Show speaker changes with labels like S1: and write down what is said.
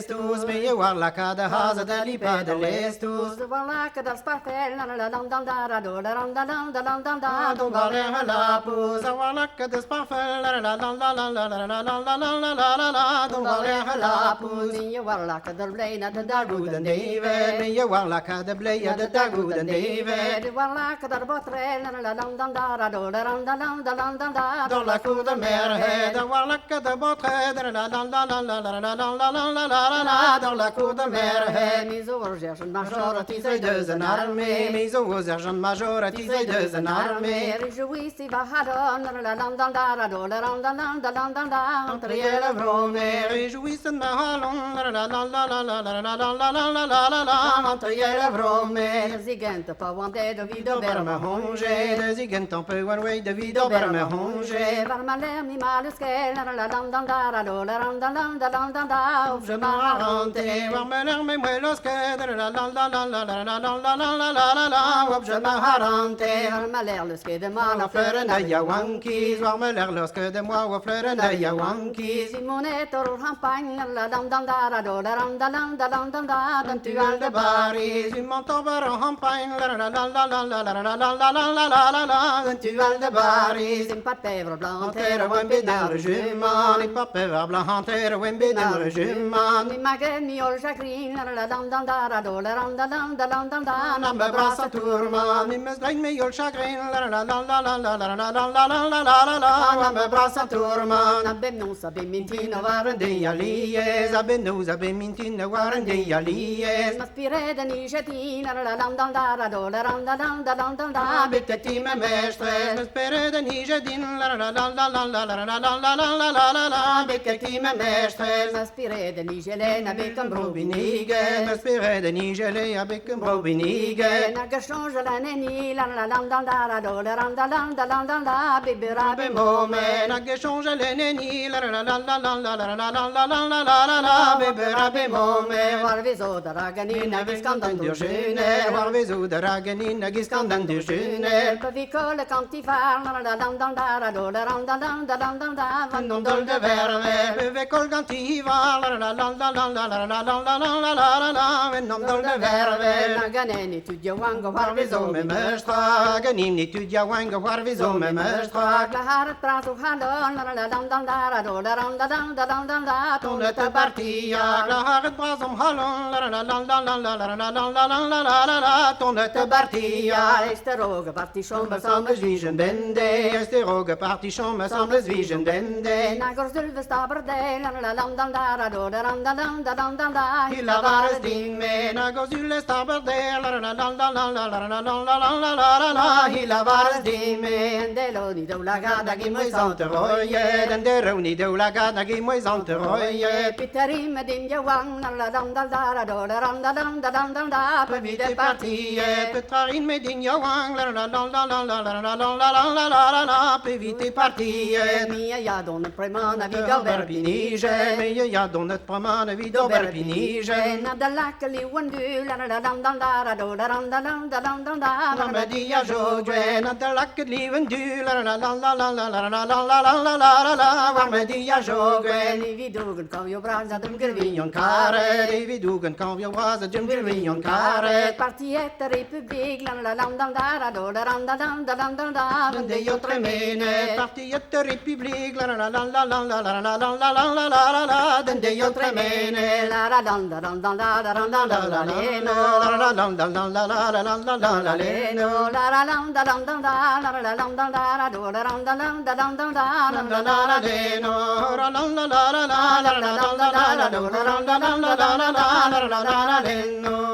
S1: Padalestus, me you are like a haza dali padalestus.
S2: The one like a sparkle,
S1: Don't bother her lapus, I want like a sparkle, la la la la la la la la la la la la la. Don't bother her lapus.
S2: me you are like a blade at the
S1: Good and David, me you are like a blade at the good and David.
S2: The one like a botrel,
S1: Dans la cour de Merhead, I want like a botre, la la la la la la la la la la la la. Dans la cour de Merhead.
S2: Mise au recherche
S1: Major,
S2: major,
S1: tisai deux en armée, mise aux sergents major, tisai deux en armée.
S2: Réjouis si va hadon,
S1: Entriez le vrome, réjouissent de ma halon, la la la la la la la la la la la la la la. Entriez le vrome.
S2: Zigent pas wande de vido
S1: Berme honge, de zigent on peut one way de vido berme honge.
S2: Varmalem ni maluskel,
S1: Je m'arrante, voir me l'arme moi lorsque la la la la la la la la la la la la la. Je m'arrante.
S2: Varmaler le ske de man
S1: La fleur de Yawanki, voir me l'air lorsque de moi au fleur de Yawanki.
S2: Simonetor hampagne,
S1: Un tual de Paris, une montant vers en campagne, la la la la la la la la la la la la la la. Un tual de Paris,
S2: c'est pas pèvre blanc,
S1: terre wembe dans le jument, les papes blanc, terre wembe dans le jument.
S2: mi maguen mi ol chagrin,
S1: On me brasse en tourment, mi me slagne me yol chagrin, la la la la la la la la la la la la la la. On me brasse en tourment.
S2: Abem non sabem mintino,
S1: Waren de alies, aben nous aben mintin, waren de alies.
S2: ma spire de nigetin,
S1: Abitati me mestre, me spere de nigedin, la la la la la la la la la la la la la la la. Abitati me mestre,
S2: ma spire de nigelen avec un
S1: brobinige, me spere de nigele avec un brobinige.
S2: na change la neni, bibera
S1: Abe mome, na que change le neni, la la la la la la la la la la la la la la. Bebe abe mome,
S2: var vi så draganina vi skandan
S1: du skyne, var vi så dragen giskandan du skyne.
S2: På vi kolle kantifar,
S1: Non dolde verve, beve colgantiva, la la la la la la la la la la la la la la. Non dolde verve,
S2: Naganeni tu jawango
S1: var vi så med möstra, ganini tu jawango var vi så med möstra.
S2: Klaharet prato halon,
S1: Ton te partia, la haret bras om hallon, la la la la la la la la la la la la la la la. Ton te partia,
S2: Esteroge partition
S1: me semble zwiegen dende, este roge partition me semble zwiegen dende.
S2: Nagor zulve staberde,
S1: Hilla vares ding me, na gozulle staberde, la la la la la la la la la la la la la la la. Hilla vares ding me,
S2: Endelo ni doulaga
S1: da gi moi zante roye, den de roni de ulaga da gi moi zante roye.
S2: Pitterim din jawang,
S1: Vite partie, Petrarin me din jawang, la la la la la la la la la la la la la la la. Vite partie,
S2: Mia ja don premana vi
S1: Vido Berpinige, me ja donet pramane vido Berpinige.
S2: Na da lakli wandu,
S1: Ramedia jogwe, na de laket liven du, la la la la la la la la la la la la la la. Ramedia jogwe,
S2: Ni vi dogen kom jo braza dum gervi.
S1: Vignon kare, vi dugen kan vi waza jum vignon kare.
S2: Partiet republik,
S1: De io tremene, partiet republik, la la la la la la la la la la la la la la la. De io tremene, la la la la la la la la la la la leno, la la la la la la la la la la la leno, la la la la la la la la la la la la la la la la leno, la la la la la la la la la la la la la la la la la la leno.